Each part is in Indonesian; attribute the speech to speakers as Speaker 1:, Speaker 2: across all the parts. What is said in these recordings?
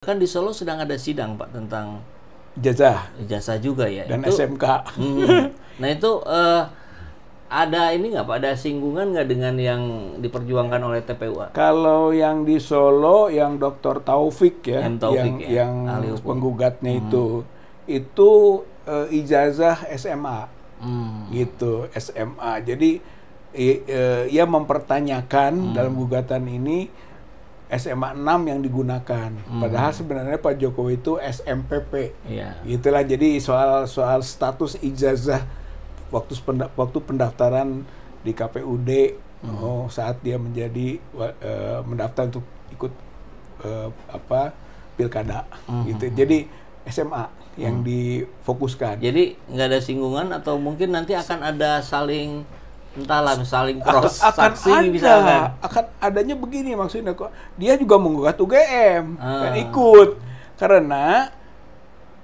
Speaker 1: Kan di Solo sedang ada sidang Pak tentang
Speaker 2: ijazah
Speaker 1: juga ya.
Speaker 2: dan
Speaker 1: itu,
Speaker 2: SMK.
Speaker 1: Nah itu ada ini nggak Pak? Ada singgungan nggak dengan yang diperjuangkan oleh TPU?
Speaker 2: Kalau yang di Solo, yang Dr. Taufik ya, yang penggugatnya itu ijazah SMA, gitu, SMA. Jadi ia mempertanyakan dalam gugatan ini SMA 6 yang digunakan. Padahal sebenarnya Pak Jokowi itu SMPP. Itulah jadi soal status ijazah waktu pendaftaran di KPUD saat dia menjadi mendaftar untuk ikut pilkada gitu. Jadi SMA yang difokuskan.
Speaker 1: Jadi nggak ada singgungan atau mungkin nanti akan ada saling cross saksi misalkan.
Speaker 2: Akan adanya begini maksudnya kok. Dia juga menggugat UGM dan ikut. Karena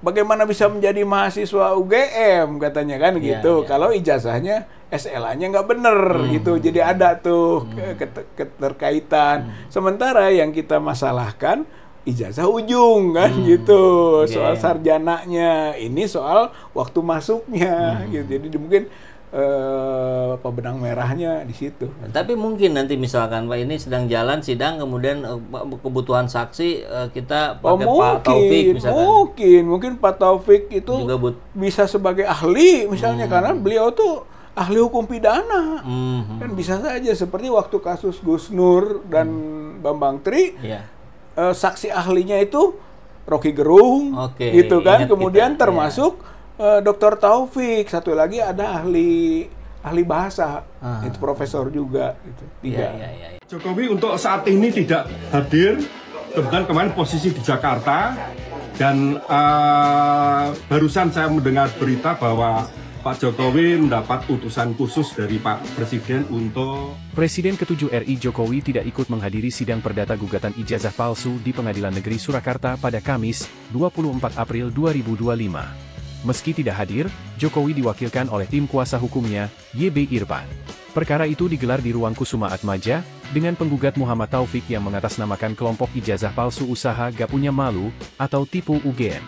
Speaker 2: bagaimana bisa menjadi mahasiswa UGM katanya kan gitu. Kalau ijazahnya SLA-nya nggak bener gitu. Jadi ada tuh keterkaitan. Sementara yang kita masalahkan ijazah ujung kan gitu. Soal sarjananya. Ini soal waktu masuknya gitu. Jadi mungkin benang merahnya di situ.
Speaker 1: Tapi mungkin nanti misalkan Pak ini sedang jalan sidang, kemudian kebutuhan saksi kita pakai Pak Taufik misalkan.
Speaker 2: Mungkin Pak Taufik itu juga bisa sebagai ahli misalnya karena beliau tuh ahli hukum pidana. Kan bisa saja seperti waktu kasus Gus Nur dan Bambang Tri. Saksi ahlinya itu Rocky Gerung gitu kan. Kemudian termasuk Dr. Taufik, satu lagi ada ahli bahasa, itu profesor juga. Gitu.
Speaker 3: Jokowi untuk saat ini tidak hadir, kebetulan kemarin posisi di Jakarta, dan barusan saya mendengar berita bahwa Pak Jokowi mendapat utusan khusus dari Pak Presiden untuk...
Speaker 4: Presiden ke-7 RI Jokowi tidak ikut menghadiri sidang perdata gugatan ijazah palsu di Pengadilan Negeri Surakarta pada Kamis, 24 April 2025. Meski tidak hadir, Jokowi diwakilkan oleh tim kuasa hukumnya, YB Irfan. Perkara itu digelar di ruang Kusuma Atmaja, dengan penggugat Muhammad Taufik yang mengatasnamakan kelompok ijazah palsu usaha Gak Punya Malu, atau tipu UGM.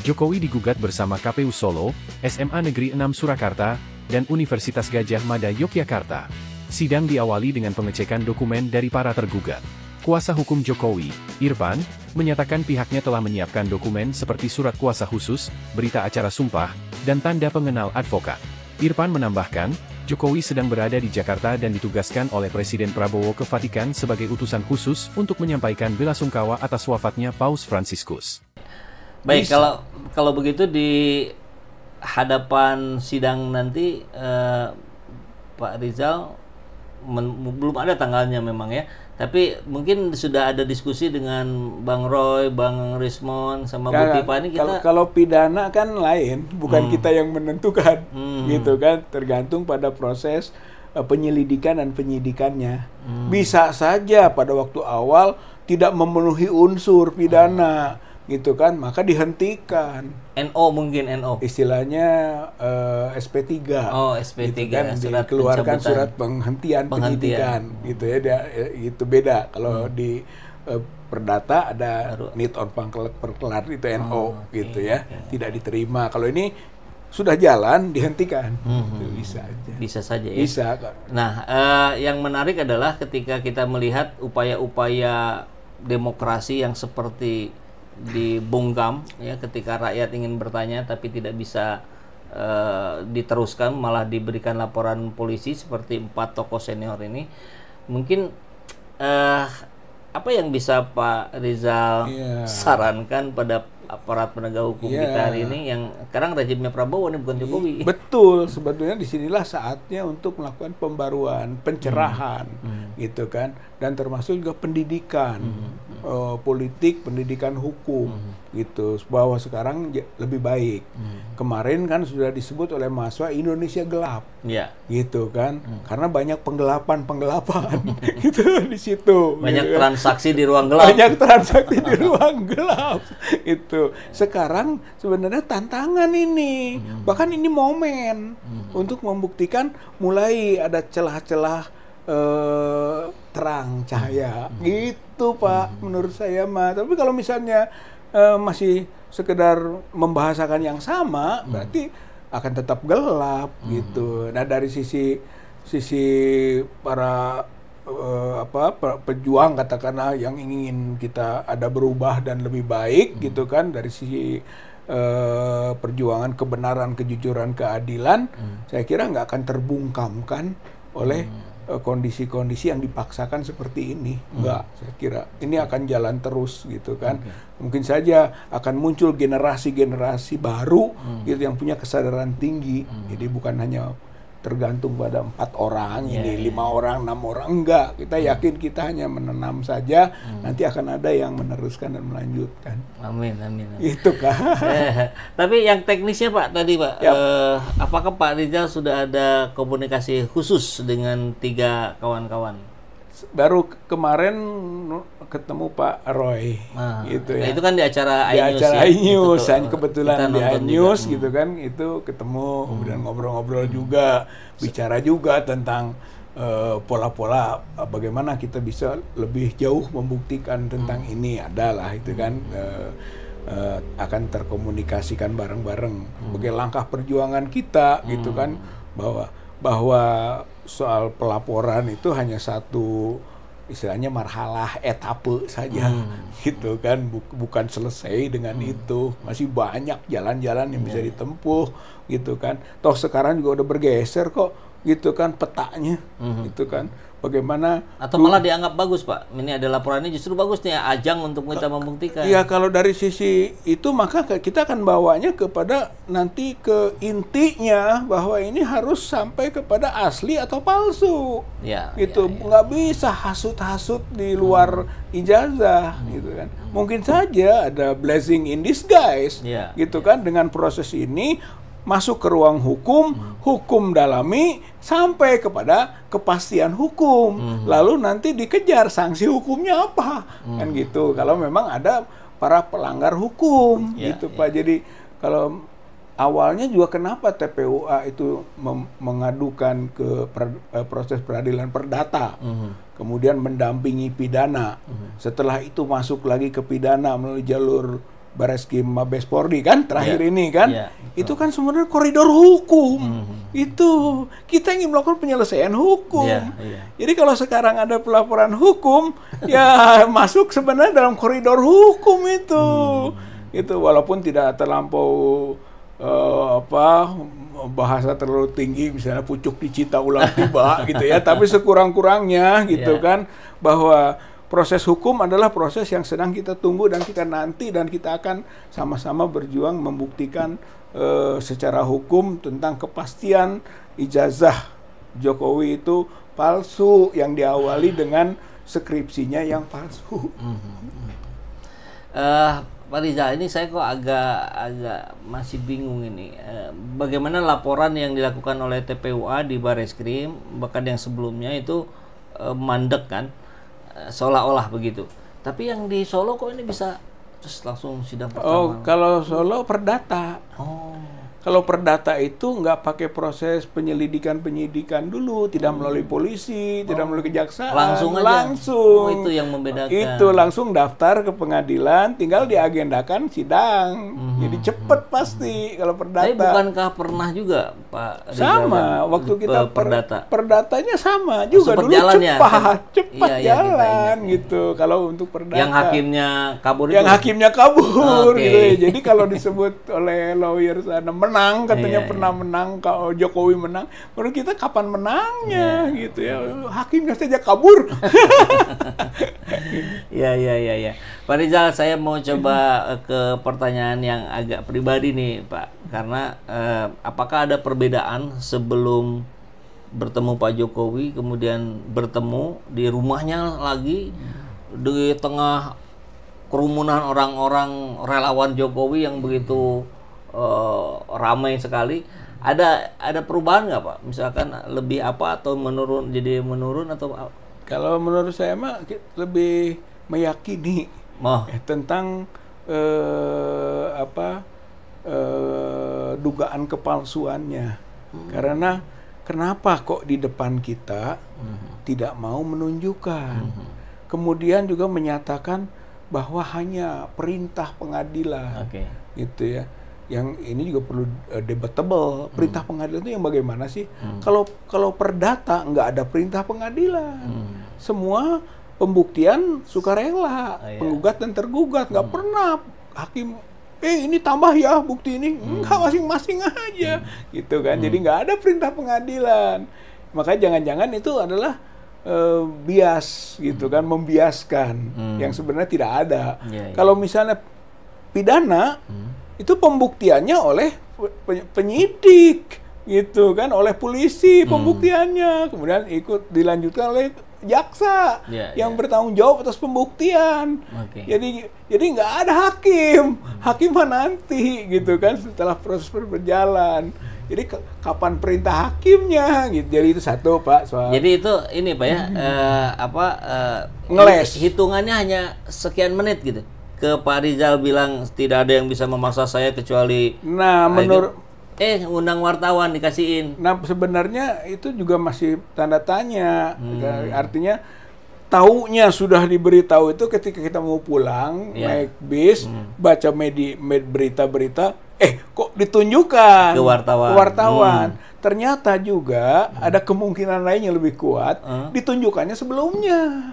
Speaker 4: Jokowi digugat bersama KPU Solo, SMA Negeri 6 Surakarta, dan Universitas Gadjah Mada Yogyakarta. Sidang diawali dengan pengecekan dokumen dari para tergugat. Kuasa hukum Jokowi, Irfan, menyatakan pihaknya telah menyiapkan dokumen seperti surat kuasa khusus, berita acara sumpah, dan tanda pengenal advokat. Irfan menambahkan, Jokowi sedang berada di Jakarta dan ditugaskan oleh Presiden Prabowo ke Vatikan sebagai utusan khusus untuk menyampaikan belasungkawa atas wafatnya Paus Fransiskus.
Speaker 1: Baik, kalau begitu di hadapan sidang nanti Pak Rizal belum ada tanggalnya memang ya. Tapi mungkin sudah ada diskusi dengan Bang Roy, Bang Rismon, sama Bu Tipa ini kita...
Speaker 2: Kalau pidana kan lain, bukan kita yang menentukan, gitu kan, tergantung pada proses penyelidikan dan penyidikannya. Bisa saja pada waktu awal tidak memenuhi unsur pidana, gitu kan, maka dihentikan.
Speaker 1: NO.
Speaker 2: Istilahnya SP3.
Speaker 1: Oh, SP3.
Speaker 2: Gitu kan, dikeluarkan surat penghentian penyidikan. Gitu ya, itu beda. Kalau di perdata ada need on perkelar itu NO gitu ya. Tidak diterima. Kalau ini sudah jalan dihentikan. Bisa aja.
Speaker 1: Bisa saja ya.
Speaker 2: Bisa.
Speaker 1: Nah, yang menarik adalah ketika kita melihat upaya-upaya demokrasi yang seperti dibungkam ya, ketika rakyat ingin bertanya tapi tidak bisa diteruskan, malah diberikan laporan polisi seperti 4 tokoh senior ini. Mungkin apa yang bisa Pak Rizal sarankan pada aparat penegak hukum kita hari ini yang sekarang rezimnya Prabowo ini bukan Jokowi?
Speaker 2: Betul, sebetulnya disinilah saatnya untuk melakukan pembaruan, pencerahan, gitu kan, dan termasuk juga pendidikan politik, pendidikan hukum, gitu, bahwa sekarang lebih baik. Kemarin kan sudah disebut oleh mahasiswa Indonesia gelap, gitu kan, karena banyak penggelapan, gitu di situ.
Speaker 1: Banyak transaksi di ruang gelap.
Speaker 2: Banyak transaksi di ruang gelap, itu. Sekarang sebenarnya tantangan ini, bahkan ini momen untuk membuktikan mulai ada celah-celah terang cahaya gitu Pak, menurut saya mah. Tapi kalau misalnya masih sekedar membahasakan yang sama, berarti akan tetap gelap gitu. Nah, dari sisi para pejuang katakanlah yang ingin kita ada berubah dan lebih baik gitu kan, dari sisi perjuangan kebenaran, kejujuran, keadilan, saya kira nggak akan terbungkamkan oleh kondisi-kondisi yang dipaksakan seperti ini. Enggak, saya kira ini akan jalan terus gitu kan. Mungkin saja akan muncul generasi-generasi baru gitu yang punya kesadaran tinggi. Jadi bukan hanya tergantung pada 4 orang, ini 5 orang, 6 orang, enggak. Kita yakin kita hanya menanam saja, nanti akan ada yang meneruskan dan melanjutkan.
Speaker 1: Amin, amin.
Speaker 2: Itu kan.
Speaker 1: Tapi yang teknisnya Pak tadi Pak,
Speaker 2: Yap.
Speaker 1: apakah Pak Rizal sudah ada komunikasi khusus dengan 3 kawan-kawan?
Speaker 2: Baru kemarin ketemu Pak Roy, gitu ya.
Speaker 1: Nah, itu kan di acara
Speaker 2: di
Speaker 1: iNews
Speaker 2: acara
Speaker 1: ya?
Speaker 2: iNews,
Speaker 1: Itu,
Speaker 2: kebetulan
Speaker 1: kita
Speaker 2: di
Speaker 1: nonton
Speaker 2: iNews
Speaker 1: juga.
Speaker 2: gitu kan, itu ketemu, kemudian ngobrol-ngobrol juga, bicara juga tentang pola-pola bagaimana kita bisa lebih jauh membuktikan tentang ini, adalah itu kan akan terkomunikasikan bareng-bareng sebagai langkah perjuangan kita gitu kan, bahwa soal pelaporan itu hanya satu istilahnya marhalah etape saja gitu kan, bukan selesai dengan itu, masih banyak jalan-jalan yang bisa ditempuh gitu kan. Toh sekarang juga udah bergeser kok gitu kan petanya gitu kan, bagaimana
Speaker 1: atau malah dianggap bagus Pak, ini ada laporannya justru bagus nih, ajang untuk kita membuktikan.
Speaker 2: Iya, kalau dari sisi itu maka kita akan bawanya kepada nanti ke intinya, bahwa ini harus sampai kepada asli atau palsu.
Speaker 1: Ya,
Speaker 2: gitu, nggak bisa hasut-hasut di luar ijazah gitu kan. Mungkin saja ada blessing in disguise gitu kan, dengan proses ini masuk ke ruang hukum dalami sampai kepada kepastian hukum, lalu nanti dikejar sanksi hukumnya apa, kan gitu. Kalau memang ada para pelanggar hukum, gitu Pak. Jadi kalau awalnya juga kenapa TPUA itu mengadukan ke proses peradilan perdata, kemudian mendampingi pidana, setelah itu masuk lagi ke pidana melalui jalur Bareskrim Mabes Polri kan terakhir ini kan, itu kan sebenarnya koridor hukum. Itu kita ingin melakukan penyelesaian hukum. Jadi kalau sekarang ada pelaporan hukum, ya masuk sebenarnya dalam koridor hukum itu. Itu walaupun tidak terlampau bahasa terlalu tinggi, misalnya pucuk dicita ulang tiba gitu ya, tapi sekurang-kurangnya gitu kan, bahwa proses hukum adalah proses yang sedang kita tunggu dan kita nanti, dan kita akan sama-sama berjuang membuktikan secara hukum tentang kepastian ijazah Jokowi itu palsu, yang diawali dengan skripsinya yang palsu.
Speaker 1: Pak Rizal, ini saya kok agak masih bingung ini. Bagaimana laporan yang dilakukan oleh TPUA di Bareskrim, bahkan yang sebelumnya itu mandek kan, seolah-olah begitu. Tapi yang di Solo kok ini bisa terus langsung sidang pertama?
Speaker 2: Oh, kalau Solo perdata. Kalau perdata itu nggak pakai proses penyidikan dulu, tidak melalui polisi, tidak melalui kejaksaan,
Speaker 1: langsung aja.
Speaker 2: Langsung.
Speaker 1: Itu yang membedakan.
Speaker 2: Itu langsung daftar ke pengadilan, tinggal diagendakan sidang. Jadi cepet pasti kalau perdata.
Speaker 1: Tapi bukankah pernah juga Pak Rizal
Speaker 2: sama waktu kita
Speaker 1: perdata?
Speaker 2: Perdatanya sama juga dulu
Speaker 1: jalan
Speaker 2: cepat jalan gitu. Kalau untuk perdata.
Speaker 1: Yang hakimnya kabur itu.
Speaker 2: Yang hakimnya kabur gitu ya. Jadi kalau disebut oleh lawyer sana menang, katanya pernah menang, kalau Jokowi menang, menurut kita kapan menangnya gitu ya, hakimnya saja kabur. Ya.
Speaker 1: Pak Rizal, saya mau coba ke pertanyaan yang agak pribadi nih Pak, karena apakah ada perbedaan sebelum bertemu Pak Jokowi, kemudian bertemu di rumahnya lagi di tengah kerumunan orang-orang relawan Jokowi yang begitu ramai sekali, ada perubahan nggak Pak? Misalkan lebih apa, atau jadi menurun atau apa?
Speaker 2: Kalau menurut saya mah lebih meyakini tentang dugaan kepalsuannya. Karena kenapa kok di depan kita tidak mau menunjukkan? Kemudian juga menyatakan bahwa hanya perintah pengadilan, gitu ya. Yang ini juga perlu debatable. Perintah pengadilan itu yang bagaimana sih? Kalau perdata nggak ada perintah pengadilan, semua pembuktian sukarela, penggugat dan tergugat, nggak pernah hakim. Ini tambah ya bukti ini, enggak, masing-masing aja, gitu kan. Jadi nggak ada perintah pengadilan. Makanya jangan-jangan itu adalah bias, gitu kan, membiaskan yang sebenarnya tidak ada. Kalau misalnya pidana, itu pembuktiannya oleh penyidik, gitu kan, oleh polisi pembuktiannya, kemudian ikut dilanjutkan oleh jaksa yang bertanggung jawab atas pembuktian. Jadi nggak ada hakim nanti, gitu kan, setelah proses berjalan. Jadi kapan perintah hakimnya, gitu. Jadi itu satu, Pak, soal.
Speaker 1: Jadi itu ini, Pak, ya,
Speaker 2: ngeles.
Speaker 1: Hitungannya hanya sekian menit gitu. Ke Pak Rizal bilang tidak ada yang bisa memaksa saya kecuali
Speaker 2: menurut
Speaker 1: undang wartawan dikasihin.
Speaker 2: Nah, sebenarnya itu juga masih tanda tanya. Artinya taunya sudah diberitahu itu ketika kita mau pulang naik bis, baca berita-berita, kok ditunjukkan
Speaker 1: ke wartawan.
Speaker 2: Ternyata juga ada kemungkinan lain yang lebih kuat, ditunjukkannya sebelumnya.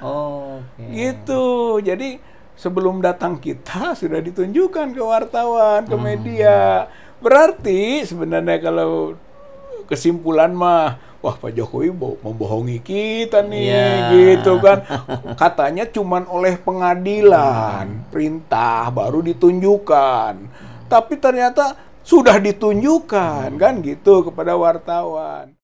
Speaker 2: Gitu. Jadi sebelum datang kita sudah ditunjukkan ke wartawan, ke media. Berarti sebenarnya kalau kesimpulan mah, wah, Pak Jokowi membohongi kita nih, gitu kan. Katanya cuman oleh pengadilan, perintah baru ditunjukkan. Tapi ternyata sudah ditunjukkan, kan gitu, kepada wartawan.